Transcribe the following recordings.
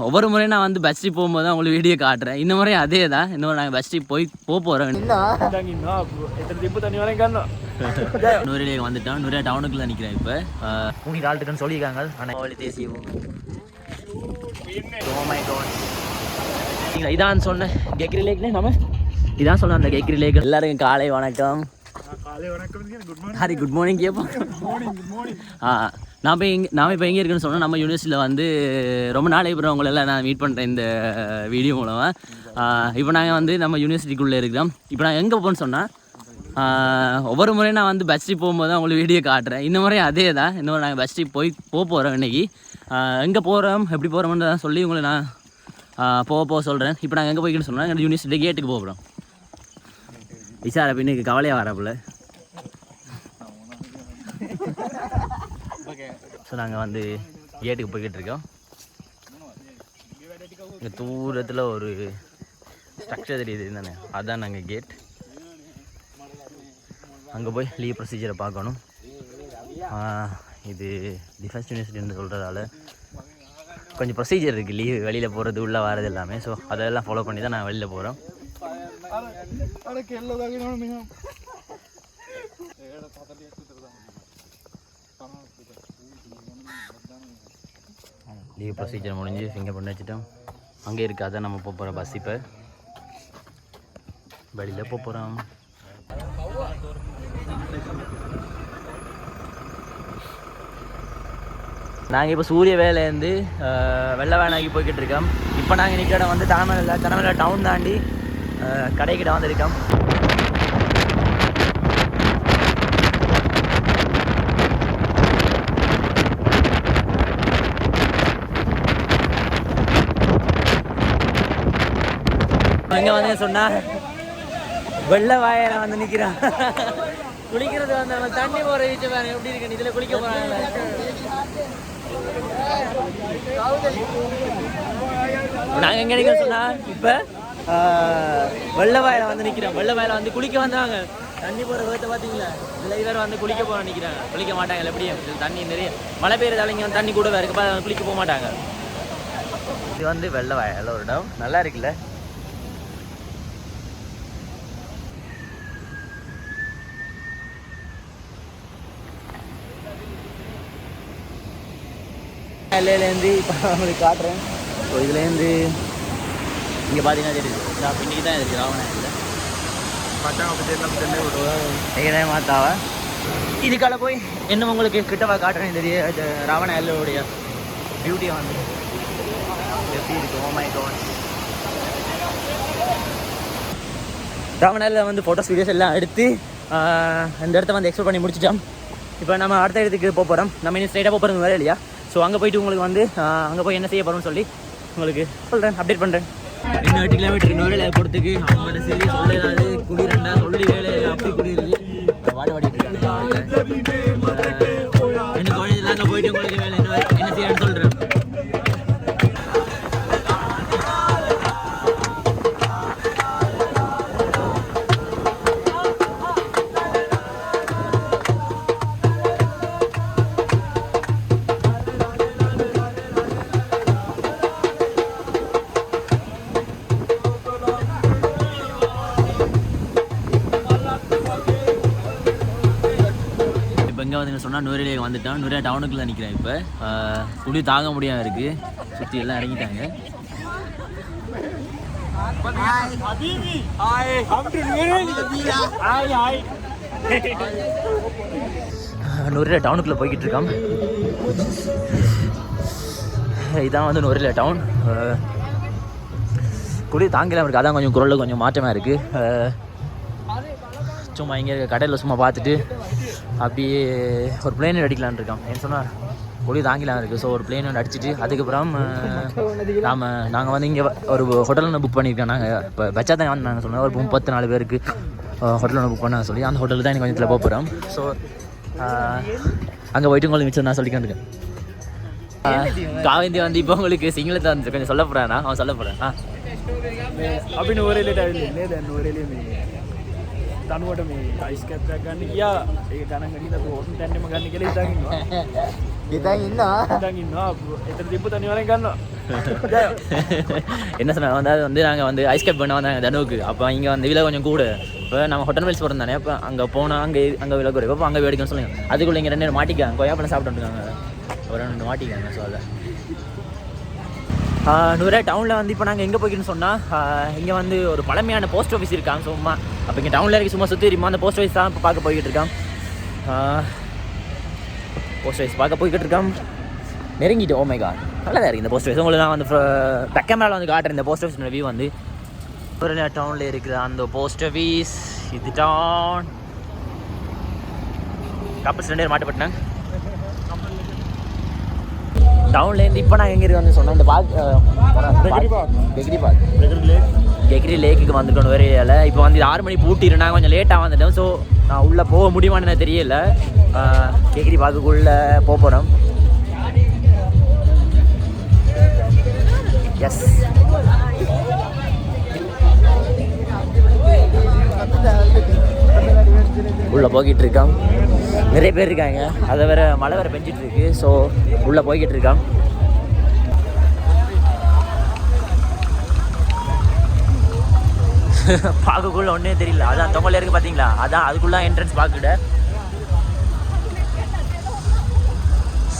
ஒவ்வொரு முறையும் நான் வந்து பஸ் ட்ரிப் போகும்போது தான் உங்களுக்கு வீடியோ காட்டுறேன். இந்த முறையும் அதே தான். இன்னும் நாங்கள் பஸ் ட்ரிப் போகிறோம். நூறிலே வந்துட்டோம். நூறியா டவுனுக்குள்ள நிற்கிறேன். இப்போ கூணி காலத்துக்குன்னு சொல்லியிருக்காங்க. ஆனால் தேசியம் இதான் சொன்னேன். கேக்ரி லேக்ல நம்ம இதான் சொன்னேன். அந்த கேக்ரி லேக் எல்லாருக்கும் காலை வணக்கம். ஹரி குட் மார்னிங் கேட்போம். நான் இப்போ எங்கே இருக்குன்னு சொன்னால் நம்ம யூனிவர்சிட்டியில் வந்து ரொம்ப நாளைக்கு அப்புறம் உங்களெல்லாம் நான் மீட் பண்ணுறேன் இந்த வீடியோ மூலமாக. இப்போ நாங்கள் வந்து நம்ம யூனிவர்சிட்டிக்குள்ளே இருக்கிறோம். இப்போ நான் எங்கே போகணுன்னு சொன்னால் ஒவ்வொரு முறையும் நான் வந்து பஸ் ட்ரிப் போகும்போது தான் உங்களுக்கு வீடியோ காட்டுறேன். இந்த முறையும் அதே தான். இன்னும் நாங்கள் பஸ் ட்ரிப் போகிறோம் இன்றைக்கி. எங்கே போகிறோம் எப்படி போகிறோம்னு தான் சொல்லி உங்களை நான் போக சொல்கிறேன். இப்போ நாங்கள் எங்கே போய்க்கின்னு சொன்னால் எங்கள் யூனிவர்சிட்டி கேட்டுக்கு போகிறோம். விசார பின்னுக்கு கவலையாக வரப்பில்ல. ஸோ நாங்கள் வந்து கேட்டுக்கு போய்கிட்டு இருக்கோம். இங்கே தூரத்தில் ஒரு ஸ்ட்ரக்சர் தெரியுது தானே, அதுதான் நாங்கள் கேட். அங்கே போய் லீவ் ப்ரொசீஜரை பார்க்கணும். இது டிஃபென்ஸ் யூனிவர்சிட்டின்னு சொல்கிறதால கொஞ்சம் ப்ரொசீஜர் இருக்குது. லீவ் வெளியில் போகிறது உள்ளே வர்றது எல்லாமே. ஸோ அதெல்லாம் ஃபாலோ பண்ணி தான் நான் வெளியில் போகிறோம். லீவ் ப்ரொசீஜர் முடிஞ்சு ஃபிங்கர் பண்ணி வச்சுட்டோம். அங்கே இருக்குது, அதான் நம்ம போகிற பஸ். இப்போ வெளியில் போகிறோம். நாங்கள் இப்போ சூரிய வேலையிலேருந்து வெள்ளவேனாக்கி போய்கிட்டு இருக்கோம். இப்போ நாங்கள் நிற்கிற வந்து தனமலை டவுன் தாண்டி கடைக்கிட்ட வந்துருக்கோம். இங்கே வந்து சொன்னால் வெள்ளை வாயில வந்து நிற்கிறான். குளிக்கிறது வந்து நம்ம தண்ணி போகிற வீச்சு வேறு எப்படி இருக்கு. இதில் குளிக்க போகிறாங்க. நாங்கள் எங்கே நிற்கிறோம் சொன்னால் இப்போ வெள்ளை வாயில வந்து நிற்கிறோம். வெள்ளை வாயில வந்து குளிக்க வந்தாங்க. தண்ணி போகிற விதத்தை பார்த்தீங்களா. இதில் இவர் வந்து குளிக்க போக நிற்கிறாங்க. குளிக்க மாட்டாங்க. எப்படியும் தண்ணி நிறைய மழை பெய்யறதால இங்கே வந்து தண்ணி கூட வேறு இருக்கு. குளிக்க போக மாட்டாங்க. இது வந்து வெள்ளை வாயில ஒரு இடம் நல்லா இருக்குல்ல. எல்லையிலேருந்து இப்போ உங்களுக்கு காட்டுறேன். ஸோ இதுலேருந்து இங்கே பார்த்தீங்கன்னா தெரியுது. பின்னிக்கு தான் இருக்குது ராவணாயில் எங்கே மாத்தாவா. இதுக்கால போய் இன்னும் உங்களுக்கு கிட்டவா காட்டுறேன். தெரியுது ராவண எல்லையோடைய பியூட்டியை வந்து எப்படி இருக்குது. ஓ மை காட். ராவணாயில் வந்து ஃபோட்டோஸ் வீடியோஸ் எல்லாம் எடுத்து இந்த இடத்த வந்து எக்ஸ்ப்ளோர் பண்ணி முடிச்சிட்டோம். இப்போ நம்ம அடுத்த இடத்துக்கு போகிறோம். நம்ம இன்னும் ஸ்ட்ரைட்டாக போகிறது வேறு இல்லையா. ஸோ அங்கே போய்ட்டு உங்களுக்கு வந்து அங்கே போய் என்ன செய்ய போகிறோம்னு சொல்லி உங்களுக்கு சொல்கிறேன், அப்டேட் பண்ணுறேன். இன்னும் 8 கிலோமீட்டர் இன்னொரு வேலை போகிறதுக்கு அவங்களோட சரி சொல்லிடாது. குடிரண்டா சொல்லி வேலை அப்படி குடியிருக்கு. வாடிட்டு இருக்காங்க. இன்னும் காலேஜில் அங்கே போயிட்டு உங்களுக்கு வேலை என்ன செய்யணும்னு சொல்கிறேன். இங்கே வந்து சொன்னால் நூறிலே வந்துட்டோம். நூறியா டவுனுக்குள்ளே நிற்கிறேன். இப்போ குடி தாங்க முடியாமல் இருக்குது. சுற்றி எல்லாம் இறங்கிட்டாங்க. நூறியா டவுனுக்குள்ளே போய்கிட்டு இருக்கோம். இதான் வந்து நூறியா டவுன். குடி தாங்கலாம் இருக்குது. அதான் கொஞ்சம் குரலில் கொஞ்சம் மாற்றமாக இருக்குது. சும்மா இங்கே கடையில் சும்மா பார்த்துட்டு அப்படியே ஒரு பிளேன் அடிக்கலான்னு இருக்கோம். ஏன்னு சொன்னால் ஒளி தாங்கிலாம் இருக்குது. ஸோ ஒரு பிளேன் ஒன்று அடிச்சுட்டு அதுக்கப்புறம் நாங்கள் வந்து இங்கே ஒரு ஹோட்டல் ஒன்று புக் பண்ணியிருக்கோம். நாங்கள் இப்போ பச்சா தான் வந்து நாங்கள் சொன்னோம் ஒரு 34 பேருக்கு ஹோட்டல் ஒன்று புக் பண்ண சொல்லி அந்த ஹோட்டலில் தான் எனக்கு கொஞ்சத்தில் போக போகிறோம். ஸோ அங்கே போய்ட்டு உங்களுக்கு மிச்சம் நான் சொல்லிக்கிட்டு காவேந்தி வந்து இப்போ உங்களுக்கு சிங்களத்தை வந்து கொஞ்சம் சொல்ல போகிறானா அவன் சொல்ல போகிறேன். அப்படின்னு ஒரே லேட்டாக දනුවට මේ අයිස් කැප් එකක් ගන්න ගියා. ඒක ගණන් ගනිලා හොටන් ටැන්ටෙම ගන්න කියලා හිතාගෙන ඉන්නවා. හිතාගෙන ඉන්නවා. එතන තිබ්බ තනියම ගන්නවා. என்ன சொன்னாங்க வந்து நாங்கள் வந்து ஐஸ் கட் பண்ண வந்தாங்க தனுவுக்கு. அப்போ இங்கே வந்து விலை கொஞ்சம் கூட. இப்போ நம்ம ஹோட்டல் மில்ஸ் போகிறோம் தானே. அப்போ அங்கே போனால் அங்கே விலை குறைவு. அப்போ அங்கே வேடிக்கைன்னு சொல்லுங்க. அதுக்குள்ளே இங்கே 2 நேரம் மாட்டிக்காங்க. கொய்யாப்பழம் சாப்பிட்டுருக்காங்க. ஒரு 2 மாட்டிக்காங்க. ஸோ அதை நூறு டவுனில் வந்து இப்போ நாங்கள் எங்கே போய்க்கின்னு சொன்னால் இங்கே வந்து ஒரு பழமையான போஸ்ட் ஆஃபீஸ் இருக்காங்க சும்மா. அப்போ இங்கே டவுனில் இறக்கி சும்மா சுற்றி இருமா அந்த போஸ்ட் ஆஃபீஸ் தான் இப்போ பார்க்க போய்கிட்டு இருக்கான். போஸ்ட் ஆஃபீஸ் பார்க்க போய்கிட்டு இருக்கான். நெருங்கிட்டு ஓ மை காட் நல்லா தான் இருக்குது இந்த போஸ்ட் ஆஃபீஸ். உங்களுக்கு நான் வந்து பேக் கேமராவில் வந்து காட்டுறேன் இந்த போஸ்ட் ஆஃபீஸ் வியூ வந்து. ஒரு டவுனில் இருக்குது அந்த போஸ்ட் ஆஃபீஸ். இது டவுன் கப்பல்ஸ் 2 பேர் மாட்டப்பட்டாங்க டவுன்லேருந்து. இப்போ நான் எங்கே இருக்கு வந்து சொன்னேன் இந்த கெக்ரி லேக்குக்கு வந்துட்டோம் வரையில. இப்போ வந்து 6 மணி பூட்டிட்டு நான் கொஞ்சம் லேட்டாக வந்துட்டேன். ஸோ நான் உள்ளே போக முடியுமான்னு எனக்கு தெரியல. கெக்ரி பார்க்குள்ளே போகிறோம். எஸ் உள்ளே போய்கிட்டு இருக்கான். நிறைய பேர் இருக்காங்க. அதை வேற மழை வேறு பெஞ்சிட்டு இருக்கு. ஸோ உள்ளே போய்கிட்டு இருக்கான். பார்க்கக்குள்ள ஒன்றே தெரியல. அதான் தொங்கல் இருக்கு பார்த்தீங்களா. அதான் அதுக்குள்ள என்ட்ரன்ஸ் பார்க்கிட்ட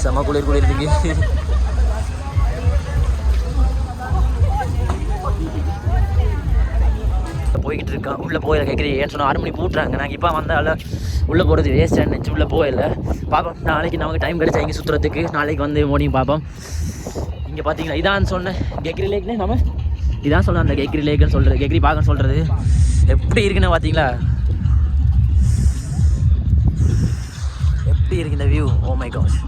செம குளிர் இருக்கு. போய்கிட்டு இருக்கான். உள்ளே போயில கேட்குறீங்க ஏன்னு சொன்னால் 6 மணி பூட்டுறாங்க. நாங்கள் இப்போ வந்தால உள்ளே போகிறது வேஸ்ட்டாக நினச்சி உள்ளே போயில பார்ப்போம். நாளைக்கு நமக்கு டைம் கிடைச்சா இங்கே சுற்றுறதுக்கு நாளைக்கு வந்து மார்னிங் பார்ப்போம். இங்கே பார்த்தீங்களா இதான் சொன்னேன் கெக்ரி லேக்னே. நம்ம இதான் சொன்னேன் அந்த கெக்ரி லேக்குன்னு சொல்கிறது. கெக்ரி பார்க்கன்னு சொல்கிறது எப்படி இருக்குன்னு பார்த்தீங்களா. எப்படி இருக்கு இந்த வியூ. Oh my gosh.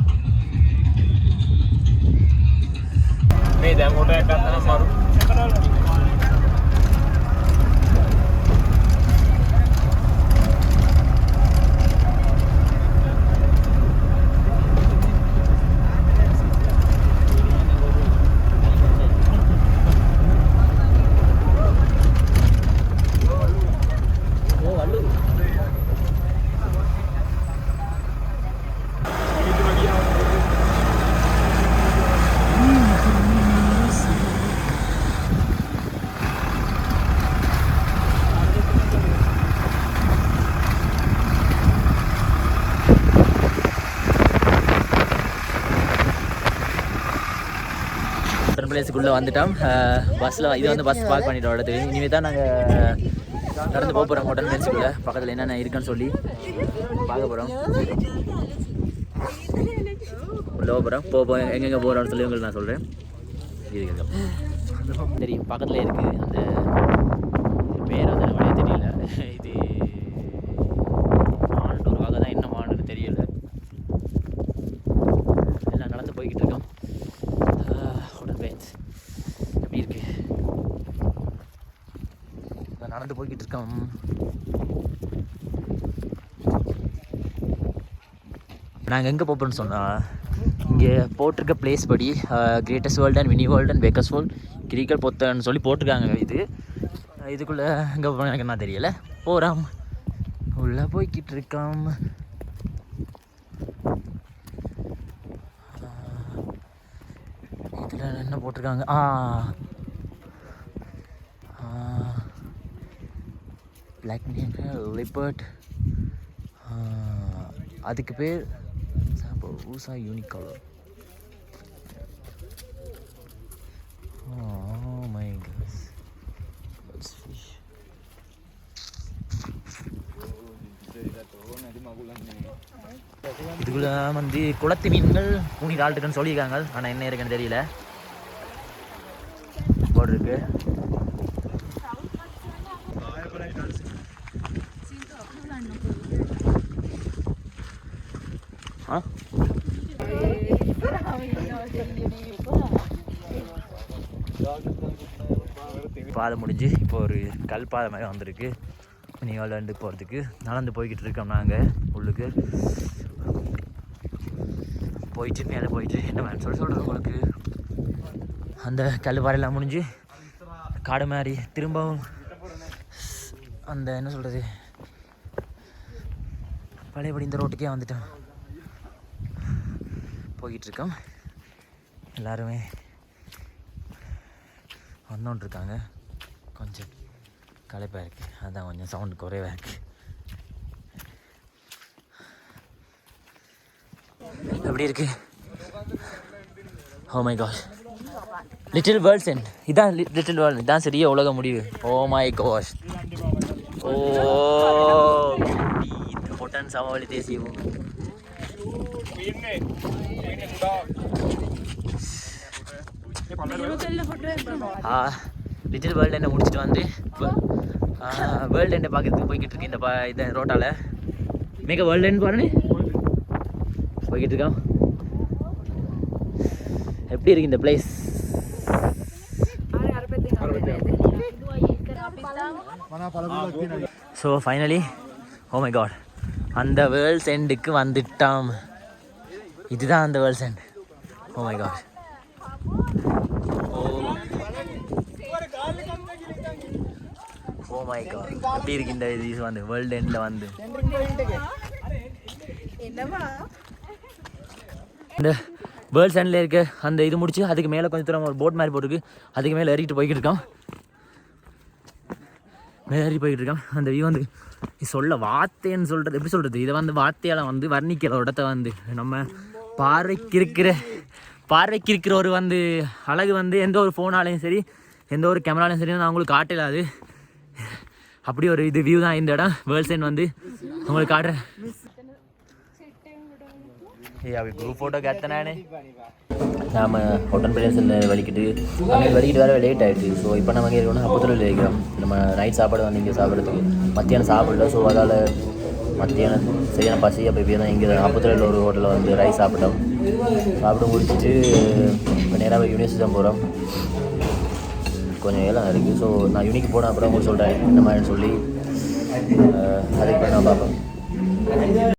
பிளேஸுக்குள்ளே வந்துட்டோம். பஸ்ஸில் இது வந்து பஸ் பார்க் பண்ணிட்டோம் இடத்துக்கு. இனிமேல் தான் நாங்கள் நடந்து போக போகிறோம் ஹோட்டல் பிளேஸுக்குள்ளே. பக்கத்தில் என்னென்ன இருக்குன்னு சொல்லி பார்க்க போகிறோம். உள்ளே போகிறோம். போகிறோம் எங்கெங்கே போகிறோம்னு சொல்லி உங்களுக்கு நான் சொல்கிறேன். இது தெரியும் பக்கத்தில் இருக்குது. அந்த பேர் வந்து நம்மளே தெரியல. இது மாண்டு ஒரு வகை தான். என்ன மாண்டுன்னு தெரியல. எல்லாம் நடந்து போய்கிட்டு இருக்கோம். எப்படி இருக்கு நடந்து போய்கிட்டு இருக்கோம். நாங்கள் எங்கே போகிறோம்னு சொன்னால் இங்கே போட்டிருக்க பிளேஸ் படி greatest world and mini world and bakers world cricket பொத்தன்னு சொல்லி போட்டிருக்காங்க. இதுக்குள்ளே எங்கே போகிறோம் எனக்கு என்ன தெரியலை. போகிறோம் உள்ளே போய்கிட்டு இருக்கோம். இதில் என்ன போட்டிருக்காங்க. பிளாக் லிபர்ட் அதுக்கு பேர் ஊசா யூனிகாலர். மை காட் இதுக்குள்ள வந்து குளத்து மீன்கள் 3 இருக்குன்னு சொல்லியிருக்காங்க. ஆனால் என்ன இருக்குன்னு தெரியல. போர்டு இருக்கு. பாதை முடிஞ்சு இப்போ ஒரு கல் பாதை மாதிரி வந்திருக்கு. நீவாண்டு போகிறதுக்கு நடந்து போய்கிட்டு இருக்கோம். நாங்கள் உள்ளுக்கு போயிட்டு மேலே போயிட்டு என்ன வேணும் சொல்கிறேன் உங்களுக்கு. அந்த கல் பாறையெல்லாம் முடிஞ்சு காடு மாதிரி திரும்பவும் அந்த என்ன சொல்கிறது பழையபடி இந்த ரோட்டுக்கே வந்துட்டோம். போய்கிட்டுருக்கோம். எல்லாருமே வந்துட்டுருக்காங்க. கொஞ்சம் களைப்பாக இருக்குது, அதுதான் கொஞ்சம் சவுண்டு குறைவாக இருக்குது. எப்படி இருக்கு? Oh my gosh, little world's end. இதான் லிட்டில் வேர்ல்ட், இதான் சரியா உலக முடிவு. ஓ மை காஷ். ஓ ஹோட்டன் சமவெளி தேசியம். லிட்டில் வேர்ல்டு என்ன முடிச்சுட்டு வந்து வேர்ல்டு எண்டை பார்க்கறதுக்கு போய்கிட்டு இருக்கு. இந்த ரோட்டால் மேக வேர்ல்டு எண்ட் பாருன்னு போய்கிட்டு இருக்கோம். எப்படி இருக்கு இந்த place? So finally oh my god, அந்த வேர்ல்ட்ஸ் எண்டுக்கு வந்துட்டோம். இதுதான் அந்த world's end. Oh my god. Oh my god, எப்படி இருக்கு இந்த இது வந்து வேர்ல்டு எண்டில் வந்து இந்த வேர்ல்ட்ஸ் எண்டில் இருக்க அந்த இது முடிச்சு அதுக்கு மேலே கொஞ்சம் தூரம் ஒரு போட் மாதிரி போட்டுருக்கு. அதுக்கு மேலே ஏறிட்டு போய்கிட்டு இருக்கோம். மேலே ஏறி போய்கிட்டு இருக்கோம். அந்த வியூ வந்து சொல்ல வார்த்தைன்னு சொல்கிறது எப்படி சொல்கிறது, இதை வந்து வார்த்தையால் வந்து வர்ணிக்கிற இடத்த வந்து நம்ம பார்வைக்கு இருக்கிற ஒரு வந்து அழகு வந்து எந்த ஒரு ஃபோனாலையும் சரி எந்த ஒரு கேமராலையும் சரி நான் உங்களுக்கு காட்டலாது. அப்படி ஒரு இது வியூ தான் இந்த இடம். வேர்ல்ட்ஸ் எண்ட் வந்து உங்களுக்கு காட்டுறேன். அப்படி குரூப் ஃபோட்டோ கேட்டேன். நாம் ஹோட்டன் பிளேஸில் வலிக்கிட்டு வேறு லேட் ஆகிடுச்சு. ஸோ இப்போ நம்ம இங்கே இருக்கணும் அப்போத்தில் இருக்கிறோம். நம்ம நைட் சாப்பாடு வந்து இங்கே சாப்பிட்றதுக்கு மத்தியானம் சாப்பிடல. ஸோ அதால் மத்தியானம் சரியான பசி. அப்போ இப்போ தான் இங்கே அப்போத்தில் ஒரு ஹோட்டலில் வந்து ரைஸ் சாப்பிட்டு முடிச்சுட்டு இப்போ நேராக யூனிவர்சிட்டி தான் போகிறோம். கொஞ்சம் ஏலம் இருக்குது. ஸோ நான் யூனிக்கு போன அப்புறம் உங்களுக்கு சொல்கிறேன் என்ன மாதிரின்னு சொல்லி அதுக்கு நான் பார்ப்பேன்.